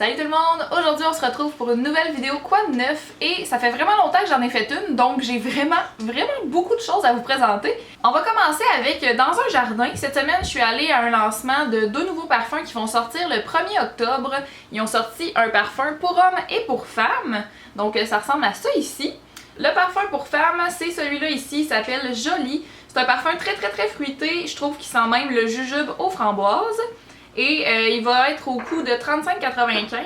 Salut tout le monde! Aujourd'hui on se retrouve pour une nouvelle vidéo Quoi de neuf et ça fait vraiment longtemps que j'en ai fait une, donc j'ai vraiment beaucoup de choses à vous présenter. On va commencer avec Dans un jardin. Cette semaine je suis allée à un lancement de deux nouveaux parfums qui vont sortir le 1er octobre. Ils ont sorti un parfum pour hommes et pour femmes, donc ça ressemble à ça ici. Le parfum pour femmes, c'est celui-là ici, il s'appelle Jolie. C'est un parfum très fruité, je trouve qu'il sent même le jujube aux framboises. Et il va être au coût de 35,95$.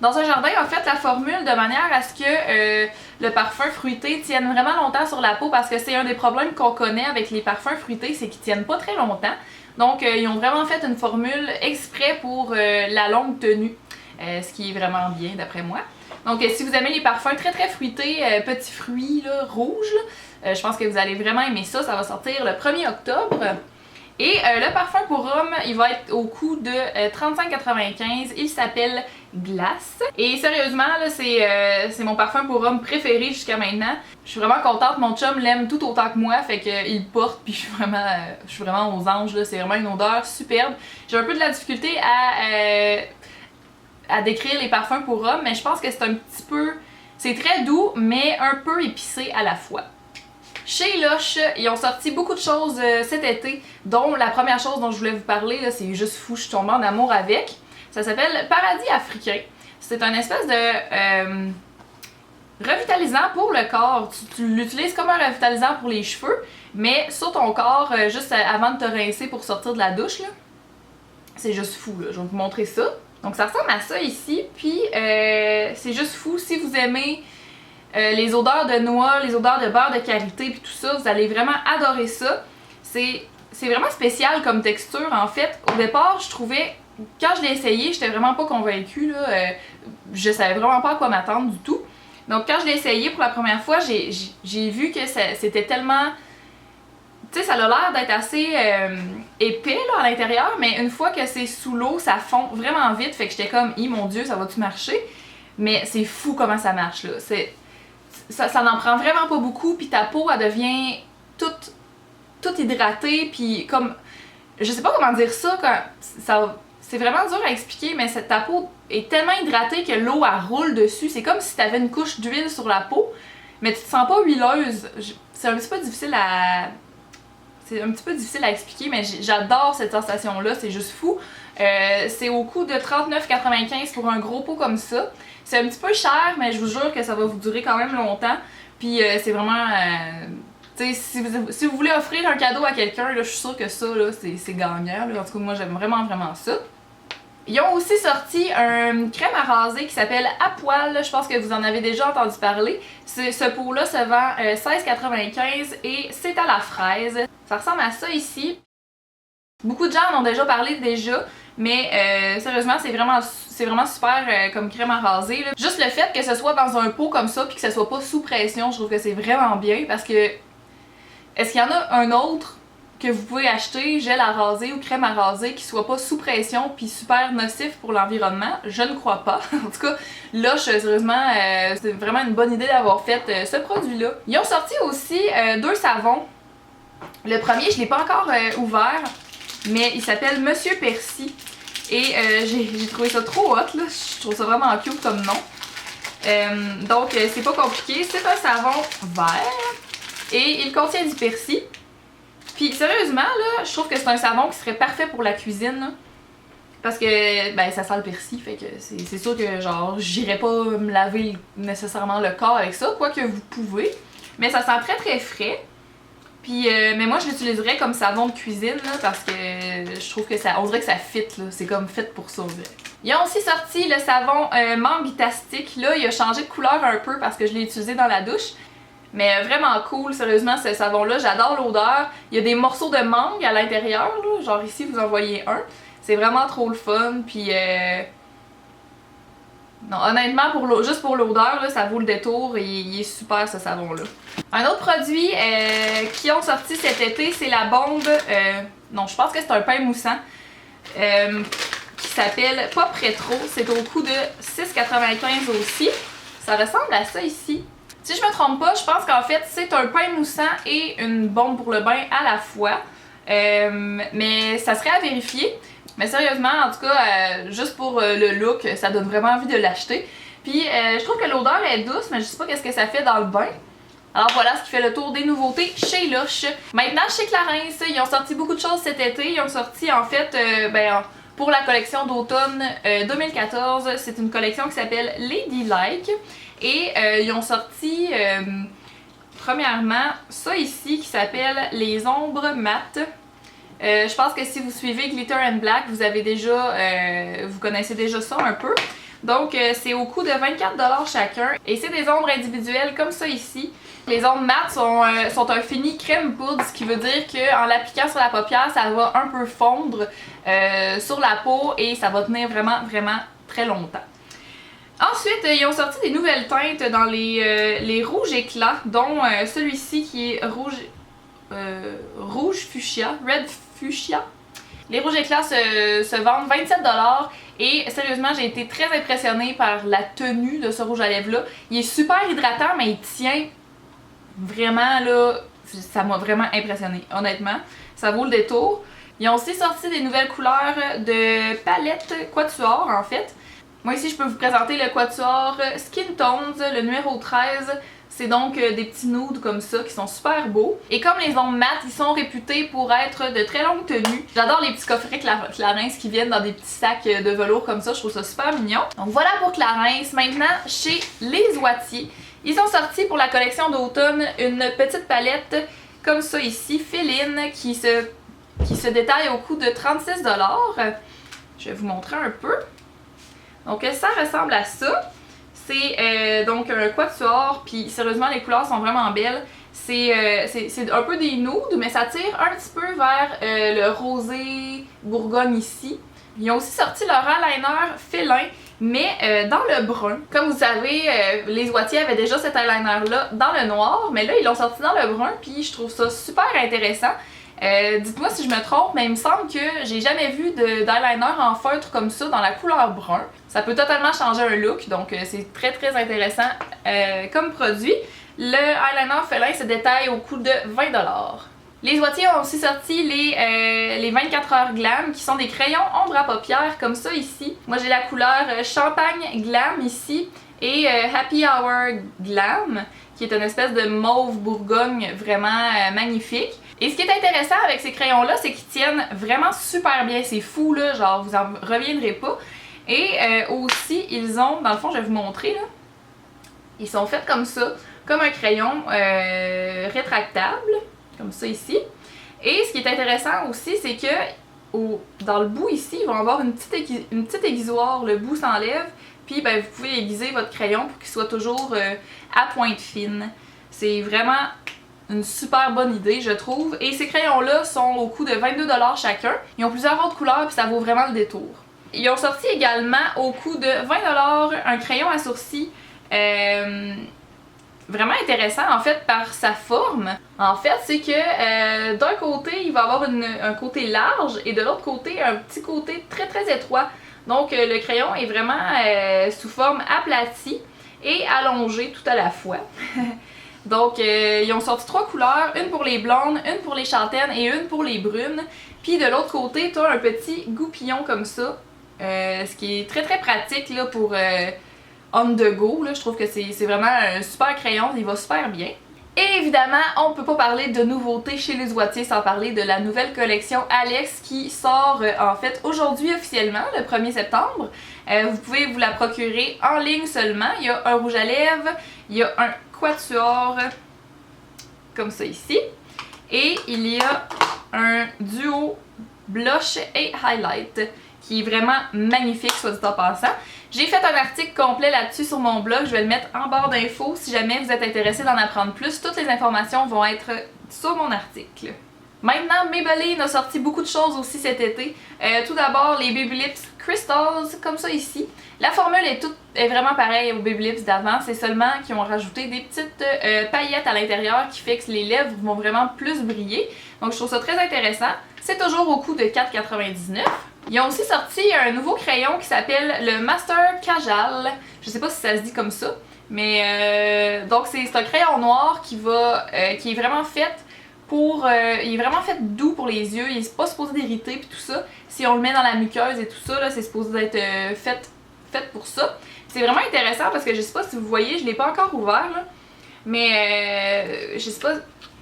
Dans un jardin, en fait, la formule de manière à ce que le parfum fruité tienne vraiment longtemps sur la peau, parce que c'est un des problèmes qu'on connaît avec les parfums fruités, c'est qu'ils tiennent pas très longtemps. Donc ils ont vraiment fait une formule exprès pour la longue tenue, ce qui est vraiment bien d'après moi. Donc si vous aimez les parfums très fruités, petits fruits là, rouges, je pense que vous allez vraiment aimer ça. Ça va sortir le 1er octobre. Et le parfum pour homme, il va être au coût de 35,95$. Il s'appelle Glace. Et sérieusement, là, c'est mon parfum pour homme préféré jusqu'à maintenant. Je suis vraiment contente, mon chum l'aime tout autant que moi, fait qu'il le porte, puis je suis vraiment aux anges, c'est vraiment une odeur superbe. J'ai un peu de la difficulté à décrire les parfums pour homme, mais je pense que c'est un petit peu... C'est très doux, mais un peu épicé à la fois. Chez Lush, ils ont sorti beaucoup de choses cet été, dont la première chose dont je voulais vous parler, c'est juste fou, je suis tombée en amour avec. Ça s'appelle Paradis africain. C'est un espèce de revitalisant pour le corps. Tu l'utilises comme un revitalisant pour les cheveux, mais sur ton corps, juste avant de te rincer pour sortir de la douche. C'est juste fou, là. Je vais vous montrer ça. Donc ça ressemble à ça ici, puis c'est juste fou. Si vous aimez les odeurs de noix, les odeurs de beurre de karité puis tout ça, vous allez vraiment adorer ça. C'est vraiment spécial comme texture en fait. Au départ, je trouvais, quand je l'ai essayé, j'étais vraiment pas convaincue là. Je savais vraiment pas à quoi m'attendre du tout. Donc quand je l'ai essayé pour la première fois, j'ai vu que c'était tellement... Tu sais, ça a l'air d'être assez épais là, à l'intérieur, mais une fois que c'est sous l'eau, ça fond vraiment vite. Fait que j'étais comme, mon Dieu, ça va-tu marcher? Mais c'est fou comment ça marche là. Ça n'en prend vraiment pas beaucoup, puis ta peau elle devient toute hydratée, puis comme... Je sais pas comment dire ça, c'est vraiment dur à expliquer, mais ta peau est tellement hydratée que l'eau elle roule dessus. C'est comme si t'avais une couche d'huile sur la peau, mais tu te sens pas huileuse. C'est un petit peu difficile à... C'est un petit peu difficile à expliquer, mais j'adore cette sensation-là, c'est juste fou. C'est au coût de 39,95$ pour un gros pot comme ça. C'est un petit peu cher, mais je vous jure que ça va vous durer quand même longtemps. Puis c'est vraiment... tu sais, si vous voulez offrir un cadeau à quelqu'un, je suis sûre que ça, c'est gagnant. Là. En tout cas, moi, j'aime vraiment ça. Ils ont aussi sorti une crème à raser qui s'appelle À Poil. Je pense que vous en avez déjà entendu parler. Ce pot-là se vend 16,95$ et c'est à la fraise. Ça ressemble à ça ici. Beaucoup de gens en ont déjà parlé mais sérieusement, c'est vraiment super comme crème à raser. Là. Juste le fait que ce soit dans un pot comme ça puis que ce soit pas sous pression, je trouve que c'est vraiment bien parce que... Est-ce qu'il y en a un autre que vous pouvez acheter, gel à raser ou crème à raser, qui soit pas sous pression puis super nocif pour l'environnement? Je ne crois pas. En tout cas, là, sérieusement, c'est vraiment une bonne idée d'avoir fait ce produit-là. Ils ont sorti aussi deux savons. Le premier, je l'ai pas encore ouvert, mais il s'appelle Monsieur Percy. Et j'ai trouvé ça trop hot, là. Je trouve ça vraiment cute comme nom. Donc, c'est pas compliqué. C'est un savon vert et il contient du persil. Puis, sérieusement, là, je trouve que c'est un savon qui serait parfait pour la cuisine, là. Parce que, ben, ça sent le persil, fait que c'est sûr que, genre, j'irais pas me laver nécessairement le corps avec ça, quoique vous pouvez. Mais ça sent très frais. Puis, mais moi je l'utiliserais comme savon de cuisine là, parce que je trouve que on dirait que ça fit là, c'est comme fait pour ça. Ils ont aussi sorti le savon Manguitastic. Là, il a changé de couleur un peu parce que je l'ai utilisé dans la douche. Mais vraiment cool, sérieusement, ce savon-là, j'adore l'odeur. Il y a des morceaux de mangue à l'intérieur, genre ici vous en voyez un. C'est vraiment trop le fun, puis... Non, honnêtement, juste pour l'odeur, ça vaut le détour et il est super ce savon-là. Un autre produit qui ont sorti cet été, c'est la bombe, non, je pense que c'est un pain moussant, qui s'appelle Pop Retro. C'est au coût de 6,95$ aussi. Ça ressemble à ça ici. Si je me trompe pas, je pense qu'en fait, c'est un pain moussant et une bombe pour le bain à la fois. Mais ça serait à vérifier. Mais sérieusement, en tout cas, juste pour le look, ça donne vraiment envie de l'acheter. Puis je trouve que l'odeur est douce, mais je sais pas qu'est-ce que ça fait dans le bain. Alors voilà ce qui fait le tour des nouveautés chez Lush. Maintenant, chez Clarins, ils ont sorti beaucoup de choses cet été. Ils ont sorti en fait, pour la collection d'automne 2014, c'est une collection qui s'appelle Ladylike. Et ils ont sorti, premièrement, ça ici qui s'appelle les ombres mates. Je pense que si vous suivez Glitter and Black, vous avez déjà, vous connaissez déjà ça un peu. Donc c'est au coût de 24$ chacun. Et c'est des ombres individuelles comme ça ici. Les ombres mates sont un fini crème poudre, ce qui veut dire qu'en l'appliquant sur la paupière, ça va un peu fondre sur la peau et ça va tenir vraiment très longtemps. Ensuite, ils ont sorti des nouvelles teintes dans les rouges éclats, dont celui-ci qui est rouge fuchsia, red fuchsia. Les rouges éclats se vendent 27$ et sérieusement, j'ai été très impressionnée par la tenue de ce rouge à lèvres là. Il est super hydratant, mais il tient vraiment là, ça m'a vraiment impressionné, honnêtement. Ça vaut le détour. Ils ont aussi sorti des nouvelles couleurs de palette quatuor en fait. Moi ici, je peux vous présenter le quatuor Skin Tones, le numéro 13. C'est donc des petits nudes comme ça qui sont super beaux. Et comme les ombres mates, ils sont réputés pour être de très longue tenue. J'adore les petits coffrets Clarins qui viennent dans des petits sacs de velours comme ça. Je trouve ça super mignon. Donc voilà pour Clarins. Maintenant, chez Les Oitiers, ils ont sorti pour la collection d'automne une petite palette comme ça ici, féline, qui se détaille au coût de 36$. Je vais vous montrer un peu. Donc ça ressemble à ça. C'est donc un quatuor, puis sérieusement les couleurs sont vraiment belles. C'est un peu des nudes, mais ça tire un petit peu vers le rosé bourgogne ici. Ils ont aussi sorti leur eyeliner félin, mais dans le brun. Comme vous savez, les Oitiers avaient déjà cet eyeliner-là dans le noir, mais là ils l'ont sorti dans le brun, puis je trouve ça super intéressant. Dites-moi si je me trompe, mais il me semble que j'ai jamais vu d'eyeliner en feutre comme ça dans la couleur brun. Ça peut totalement changer un look, donc c'est très intéressant comme produit. Le eyeliner félin se détaille au coût de 20$. Les Oitiers ont aussi sorti les 24 heures glam, qui sont des crayons ombre à paupières comme ça ici. Moi j'ai la couleur champagne glam ici et happy hour glam, qui est une espèce de mauve bourgogne vraiment magnifique. Et ce qui est intéressant avec ces crayons-là, c'est qu'ils tiennent vraiment super bien. C'est fou là, genre vous en reviendrez pas. Et aussi, ils ont, dans le fond, je vais vous montrer là, ils sont faits comme ça, comme un crayon rétractable, comme ça ici. Et ce qui est intéressant aussi, c'est que dans le bout ici, ils vont avoir une petite aiguisoire, le bout s'enlève, puis ben, vous pouvez aiguiser votre crayon pour qu'il soit toujours à pointe fine. C'est vraiment une super bonne idée, je trouve. Et ces crayons-là sont au coût de 22$ chacun. Ils ont plusieurs autres couleurs, puis ça vaut vraiment le détour. Ils ont sorti également au coût de 20$ un crayon à sourcils vraiment intéressant en fait par sa forme. En fait, c'est que d'un côté, il va avoir un côté large et de l'autre côté, un petit côté très étroit. Donc le crayon est vraiment sous forme aplatie et allongé tout à la fois. Donc ils ont sorti 3 couleurs, une pour les blondes, une pour les châtaines et une pour les brunes. Puis de l'autre côté, tu as un petit goupillon comme ça. Ce qui est très pratique là, pour on the go. Là. Je trouve que c'est vraiment un super crayon, il va super bien. Et évidemment, on peut pas parler de nouveautés chez les Oitiers sans parler de la nouvelle collection Alex qui sort en fait aujourd'hui officiellement, le 1er septembre. Vous pouvez vous la procurer en ligne seulement. Il y a un rouge à lèvres, il y a un quatuor comme ça ici. Et il y a un duo blush et highlight qui est vraiment magnifique, soit dit en passant. J'ai fait un article complet là-dessus sur mon blog, je vais le mettre en barre d'infos si jamais vous êtes intéressé d'en apprendre plus. Toutes les informations vont être sur mon article. Maintenant, Maybelline a sorti beaucoup de choses aussi cet été. Tout d'abord, les Baby Lips Crystals, comme ça ici. La formule est vraiment pareille aux Baby Lips d'avant, c'est seulement qu'ils ont rajouté des petites paillettes à l'intérieur qui fait que les lèvres vont vraiment plus briller. Donc je trouve ça très intéressant. C'est toujours au coût de 4,99 $. Ils ont aussi sorti un nouveau crayon qui s'appelle le Master Kajal. Je sais pas si ça se dit comme ça, mais donc c'est un crayon noir qui est vraiment fait il est vraiment fait doux pour les yeux, il est pas supposé d'irriter puis tout ça. Si on le met dans la muqueuse et tout ça, là, c'est supposé être fait pour ça. C'est vraiment intéressant parce que je sais pas si vous voyez, je l'ai pas encore ouvert là, mais je sais pas,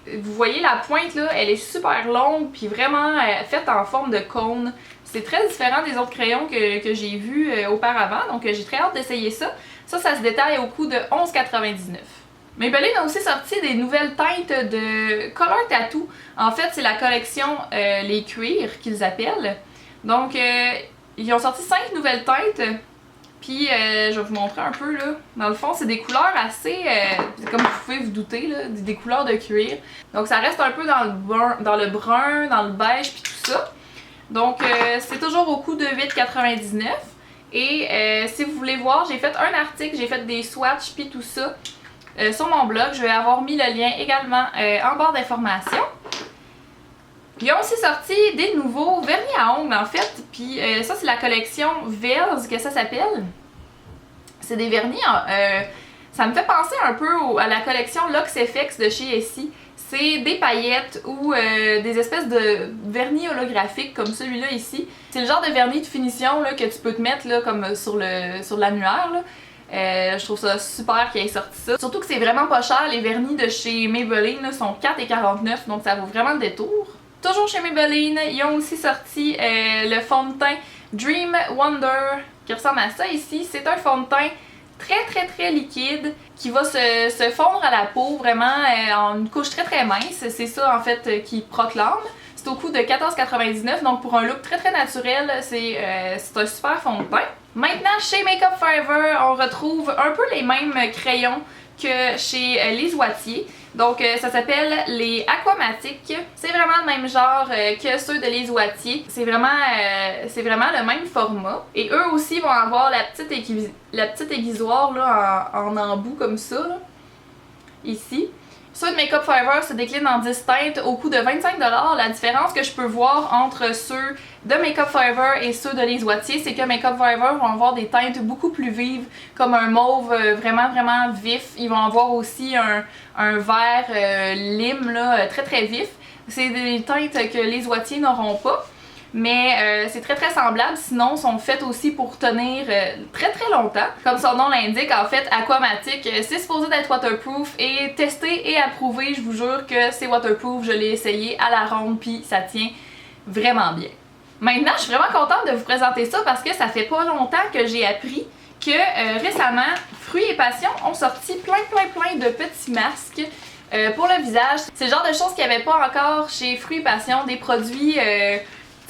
vous voyez la pointe là, elle est super longue puis vraiment faite en forme de cône. C'est très différent des autres crayons que j'ai vus auparavant, donc j'ai très hâte d'essayer ça. Ça se détaille au coût de 11,99 $. Maybelline a aussi sorti des nouvelles teintes de Color Tattoo. En fait, c'est la collection les cuirs qu'ils appellent. Donc, ils ont sorti 5 nouvelles teintes. Puis, je vais vous montrer un peu là. Dans le fond, c'est des couleurs assez, comme vous pouvez vous douter, là, des couleurs de cuir. Donc, ça reste un peu dans le brun, dans le beige, puis tout ça. Donc, c'est toujours au coût de 8,99 $. Et si vous voulez voir, j'ai fait un article, j'ai fait des swatchs, puis tout ça. Sur mon blog, je vais avoir mis le lien également en barre d'informations. Ils ont aussi sorti des nouveaux vernis à ongles en fait, puis ça c'est la collection Veils que ça s'appelle. C'est des vernis, ça me fait penser un peu à la collection Luxe FX de chez Essie. C'est des paillettes ou des espèces de vernis holographiques comme celui-là ici. C'est le genre de vernis de finition là, que tu peux te mettre là, comme sur l'annuaire. Je trouve ça super qu'ils aient sorti ça. Surtout que c'est vraiment pas cher. Les vernis de chez Maybelline là, sont 4,49 $, donc ça vaut vraiment le détour. Toujours chez Maybelline, ils ont aussi sorti le fond de teint Dream Wonder qui ressemble à ça ici. C'est un fond de teint très liquide qui va se fondre à la peau vraiment en une couche très mince. C'est ça en fait qu'ils proclament. C'est au coût de 14,99 $, donc pour un look très naturel, c'est un super fond de teint. Maintenant, chez Make Up For Ever, on retrouve un peu les mêmes crayons que chez Les Wattiers. Donc, ça s'appelle les Aquamatiques. C'est vraiment le même genre que ceux de Les Wattiers. C'est vraiment le même format. Et eux aussi vont avoir la petite aiguisoire là, en embout comme ça, là, ici. Ceux de Make Up For Ever se déclinent en 10 teintes au coût de 25 $. La différence que je peux voir entre ceux de Make Up For Ever et ceux de Les Wattiers, c'est que Make Up For Ever vont avoir des teintes beaucoup plus vives, comme un mauve vraiment vif. Ils vont avoir aussi un vert lime là, très vif. C'est des teintes que Les Wattiers n'auront pas. Mais c'est très semblable, sinon sont faites aussi pour tenir très longtemps. Comme son nom l'indique, en fait, Aquamatic, c'est supposé d'être waterproof et testé et approuvé. Je vous jure que c'est waterproof, je l'ai essayé à la ronde puis ça tient vraiment bien. Maintenant, je suis vraiment contente de vous présenter ça parce que ça fait pas longtemps que j'ai appris que récemment, Fruits et Passion ont sorti plein de petits masques pour le visage. C'est le genre de choses qu'il n'y avait pas encore chez Fruits et Passion, des produits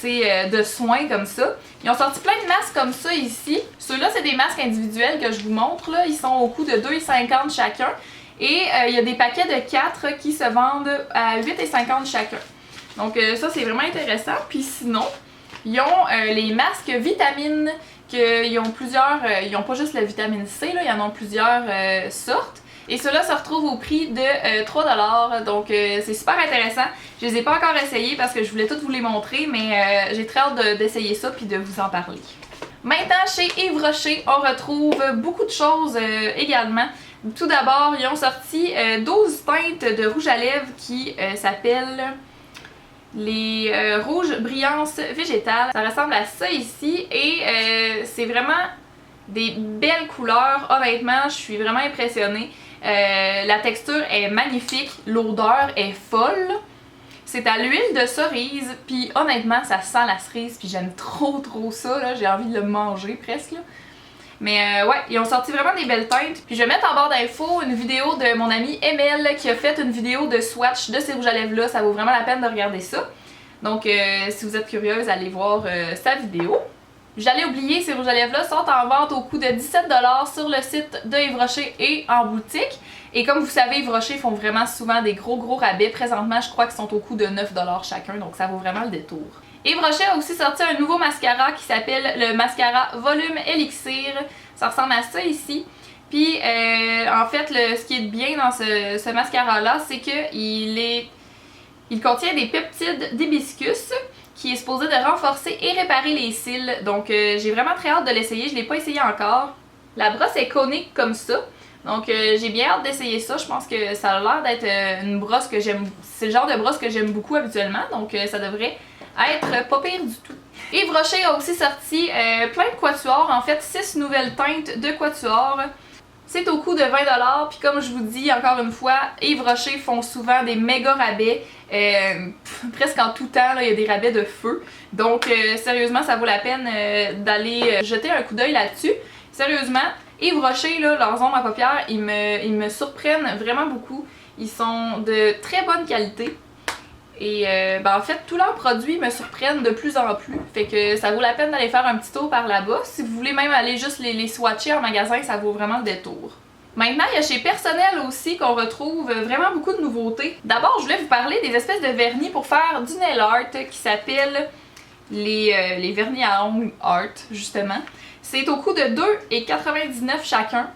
de soins comme ça. Ils ont sorti plein de masques comme ça ici. Ceux-là, c'est des masques individuels que je vous montre. Là. Ils sont au coût de 2,50 $ chacun. Et il y a des paquets de 4 qui se vendent à 8,50 $ chacun. Donc ça, c'est vraiment intéressant. Puis sinon, ils ont les masques vitamines. Ils ont plusieurs, ils n'ont pas juste la vitamine C, là, ils en ont plusieurs sortes. Et ceux-là se retrouvent au prix de 3 $, donc c'est super intéressant. Je les ai pas encore essayés parce que je voulais toutes vous les montrer, mais j'ai très hâte d'essayer ça puis de vous en parler. Maintenant, chez Yves Rocher, on retrouve beaucoup de choses également. Tout d'abord, ils ont sorti 12 teintes de rouge à lèvres qui s'appellent les rouges brillance végétale. Ça ressemble à ça ici et c'est vraiment des belles couleurs. Honnêtement, je suis vraiment impressionnée. La texture est magnifique, l'odeur est folle. C'est à l'huile de cerise, puis honnêtement, ça sent la cerise, puis j'aime trop ça, j'ai envie de le manger presque. Là. Mais ouais, ils ont sorti vraiment des belles teintes. Puis je vais mettre en barre d'infos une vidéo de mon amie Emelle qui a fait une vidéo de swatch de ces rouges à lèvres là. Ça vaut vraiment la peine de regarder ça. Donc si vous êtes curieuse, allez voir sa vidéo. J'allais oublier, ces rouges à lèvres là sont en vente au coût de 17 $ sur le site de Yves Rocher et en boutique. Et comme vous savez, Yves Rocher font vraiment souvent des gros rabais. Présentement, je crois qu'ils sont au coût de 9 $ chacun, donc ça vaut vraiment le détour. Yves Rocher a aussi sorti un nouveau mascara qui s'appelle le mascara Volume Elixir. Ça ressemble à ça ici. Puis en fait, ce qui est bien dans ce mascara-là, c'est qu'il contient des peptides d'hibiscus qui est supposé de renforcer et réparer les cils. Donc j'ai vraiment très hâte de l'essayer, je ne l'ai pas essayé encore. La brosse est conique comme ça. Donc j'ai bien hâte d'essayer ça. Je pense que ça a l'air d'être une brosse que j'aime. C'est le genre de brosse que j'aime beaucoup habituellement. Donc ça devrait être pas pire du tout. Yves Rocher a aussi sorti plein de quatuors. En fait 6 nouvelles teintes de quatuors. C'est au coût de 20$, puis comme je vous dis encore une fois, Yves Rocher font souvent des méga rabais, presque en tout temps, il y a des rabais de feu. Donc sérieusement, ça vaut la peine d'aller jeter un coup d'œil là-dessus. Sérieusement, Yves Rocher, là, leurs ombres à paupières, ils me surprennent vraiment beaucoup. Ils sont de très bonne qualité. Et en fait, tous leurs produits me surprennent de plus en plus. Fait que ça vaut la peine d'aller faire un petit tour par là-bas. Si vous voulez même aller juste les swatcher en magasin, ça vaut vraiment le détour. Maintenant, il y a chez Personnel aussi qu'on retrouve vraiment beaucoup de nouveautés. D'abord, je voulais vous parler des espèces de vernis pour faire du nail art qui s'appellent les vernis à ongles art, justement. C'est au coût de 2,99$ chacun.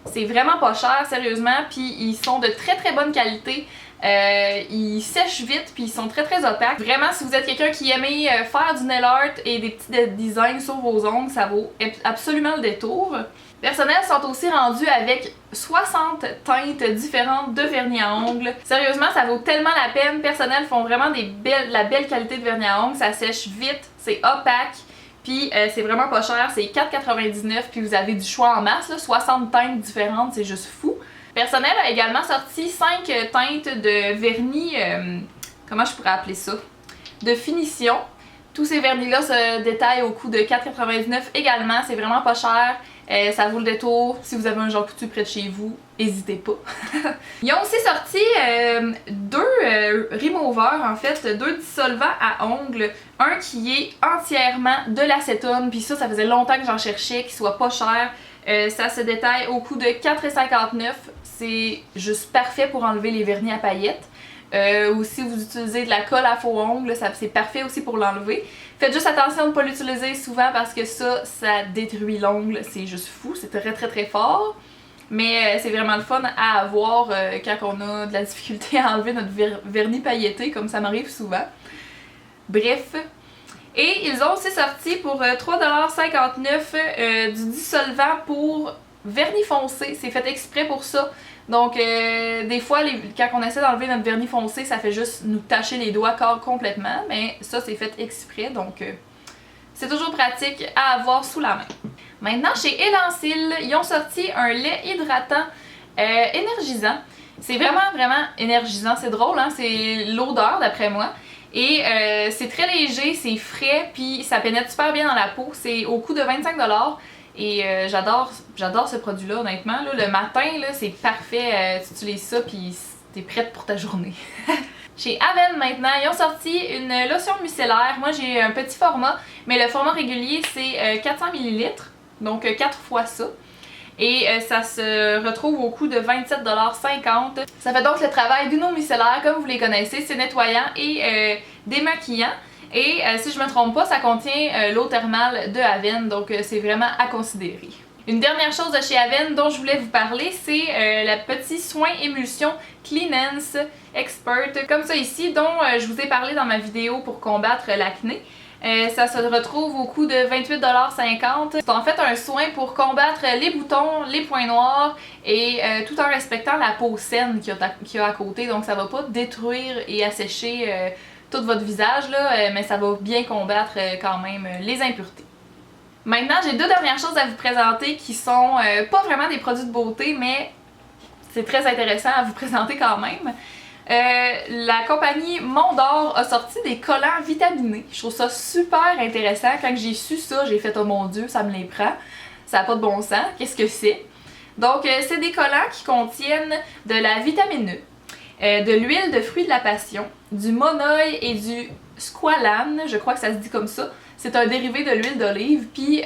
C'est vraiment pas cher, sérieusement, puis ils sont de très très bonne qualité. Ils sèchent vite puis ils sont très très opaques. Vraiment, si vous êtes quelqu'un qui aime faire du nail art et des petits designs sur vos ongles, ça vaut absolument le détour. Personnel sont aussi rendus avec 60 teintes différentes de vernis à ongles. Sérieusement, ça vaut tellement la peine. Personnel font vraiment la belle qualité de vernis à ongles. Ça sèche vite, c'est opaque. Puis c'est vraiment pas cher, c'est 4,99$, puis vous avez du choix en masse, là, 60 teintes différentes, c'est juste fou. Personnel a également sorti 5 teintes de vernis, comment je pourrais appeler ça? De finition. Tous ces vernis-là se détaillent au coût de 4,99$ également, c'est vraiment pas cher. Ça vaut le détour. Si vous avez un Jean Coutu près de chez vous, n'hésitez pas. Ils ont aussi sorti deux removers, en fait, 2 dissolvants à ongles. Un qui est entièrement de l'acétone, puis ça faisait longtemps que j'en cherchais, qui soit pas cher. Ça se détaille au coût de 4,59$. C'est juste parfait pour enlever les vernis à paillettes. Ou si vous utilisez de la colle à faux ongles, c'est parfait aussi pour l'enlever. Faites juste attention de ne pas l'utiliser souvent parce que ça détruit l'ongle, c'est juste fou, c'est très très très fort. Mais c'est vraiment le fun à avoir quand on a de la difficulté à enlever notre vernis pailleté, comme ça m'arrive souvent. Bref. Et ils ont aussi sorti pour 3,59$ du dissolvant pour vernis foncé, c'est fait exprès pour ça. Donc des fois quand on essaie d'enlever notre vernis foncé, ça fait juste nous tacher les doigts complètement, mais ça c'est fait exprès, donc c'est toujours pratique à avoir sous la main. Maintenant chez Elansil, ils ont sorti un lait hydratant énergisant. C'est vraiment vraiment énergisant, c'est drôle, hein? C'est l'odeur d'après moi. Et c'est très léger, c'est frais, puis ça pénètre super bien dans la peau. C'est au coût de 25$. Et j'adore ce produit-là, honnêtement. Là, le matin, c'est parfait. Tu utilises ça, puis t'es prête pour ta journée. Chez Avène, maintenant, ils ont sorti une lotion micellaire. Moi, j'ai un petit format, mais le format régulier, c'est 400ml. Donc 4 fois ça. Et ça se retrouve au coût de 27,50$. Ça fait donc le travail d'une eau micellaire, comme vous les connaissez. C'est nettoyant et démaquillant. Et si je me trompe pas, ça contient l'eau thermale de Avène, donc c'est vraiment à considérer. Une dernière chose de chez Avène dont je voulais vous parler, c'est le petit soin émulsion Cleanance Expert, comme ça ici, dont je vous ai parlé dans ma vidéo pour combattre l'acné. Ça se retrouve au coût de 28,50$. C'est en fait un soin pour combattre les boutons, les points noirs et tout en respectant la peau saine qu'il y a à côté, donc ça va pas détruire et assécher tout votre visage, là, mais ça va bien combattre quand même les impuretés. Maintenant, j'ai 2 dernières choses à vous présenter qui sont pas vraiment des produits de beauté, mais c'est très intéressant à vous présenter quand même. La compagnie Mondor a sorti des collants vitaminés. Je trouve ça super intéressant. Quand j'ai su ça, j'ai fait « Oh mon Dieu, ça me les prend. Ça n'a pas de bon sens. Qu'est-ce que c'est? » Donc, c'est des collants qui contiennent de la vitamine E, de l'huile de fruits de la passion, du monoï et du squalane, je crois que ça se dit comme ça. C'est un dérivé de l'huile d'olive, puis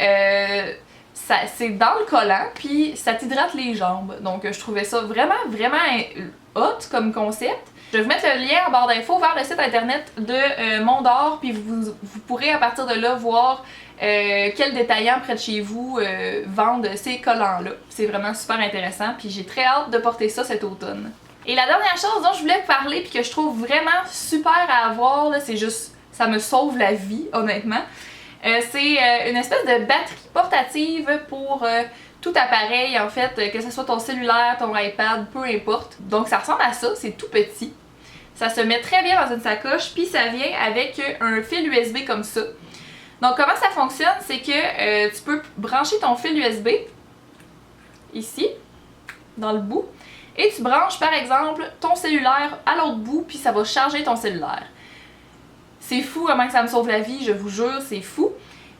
c'est dans le collant, puis ça t'hydrate les jambes. Donc je trouvais ça vraiment hot comme concept. Je vais vous mettre le lien en barre d'infos vers le site internet de Mondor, puis vous pourrez à partir de là voir quels détaillants près de chez vous vendent ces collants-là. C'est vraiment super intéressant, puis j'ai très hâte de porter ça cet automne. Et la dernière chose dont je voulais vous parler puis que je trouve vraiment super à avoir, c'est juste, ça me sauve la vie honnêtement. C'est une espèce de batterie portative pour tout appareil en fait, que ce soit ton cellulaire, ton iPad, peu importe. Donc ça ressemble à ça, c'est tout petit. Ça se met très bien dans une sacoche, puis ça vient avec un fil USB comme ça. Donc comment ça fonctionne, c'est que tu peux brancher ton fil USB ici, dans le bout, et tu branches par exemple ton cellulaire à l'autre bout, puis ça va charger ton cellulaire. C'est fou, comment que ça me sauve la vie, je vous jure, c'est fou.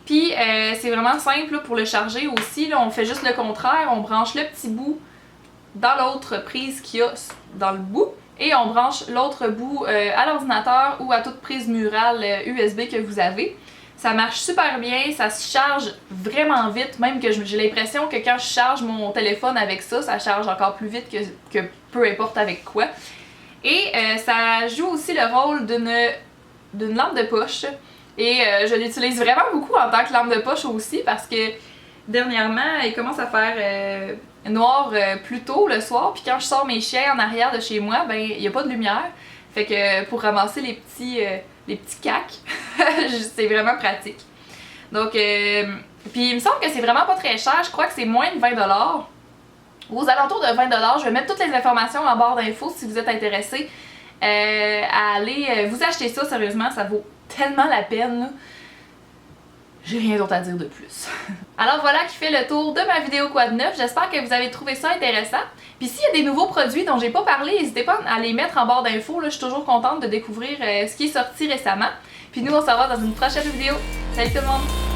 Puis c'est vraiment simple là, pour le charger aussi, là, on fait juste le contraire, on branche le petit bout dans l'autre prise qu'il y a dans le bout, et on branche l'autre bout à l'ordinateur ou à toute prise murale USB que vous avez. Ça marche super bien, ça se charge vraiment vite, même que j'ai l'impression que quand je charge mon téléphone avec ça, ça charge encore plus vite que peu importe avec quoi. Et ça joue aussi le rôle d'une lampe de poche. Et je l'utilise vraiment beaucoup en tant que lampe de poche aussi parce que dernièrement, il commence à faire noir plus tôt le soir. Puis quand je sors mes chiens en arrière de chez moi, ben il n'y a pas de lumière. Fait que pour ramasser les petits cacs, c'est vraiment pratique. Donc, puis il me semble que c'est vraiment pas très cher. Je crois que c'est moins de 20$. Aux alentours de 20$. Je vais mettre toutes les informations en barre d'infos si vous êtes intéressés à aller vous acheter ça. Sérieusement, ça vaut tellement la peine, là. J'ai rien d'autre à dire de plus. Alors voilà qui fait le tour de ma vidéo quoi de neuf. J'espère que vous avez trouvé ça intéressant. Puis s'il y a des nouveaux produits dont j'ai pas parlé, n'hésitez pas à les mettre en barre d'infos. Je suis toujours contente de découvrir ce qui est sorti récemment. Puis nous, on se revoit dans une prochaine vidéo. Salut tout le monde!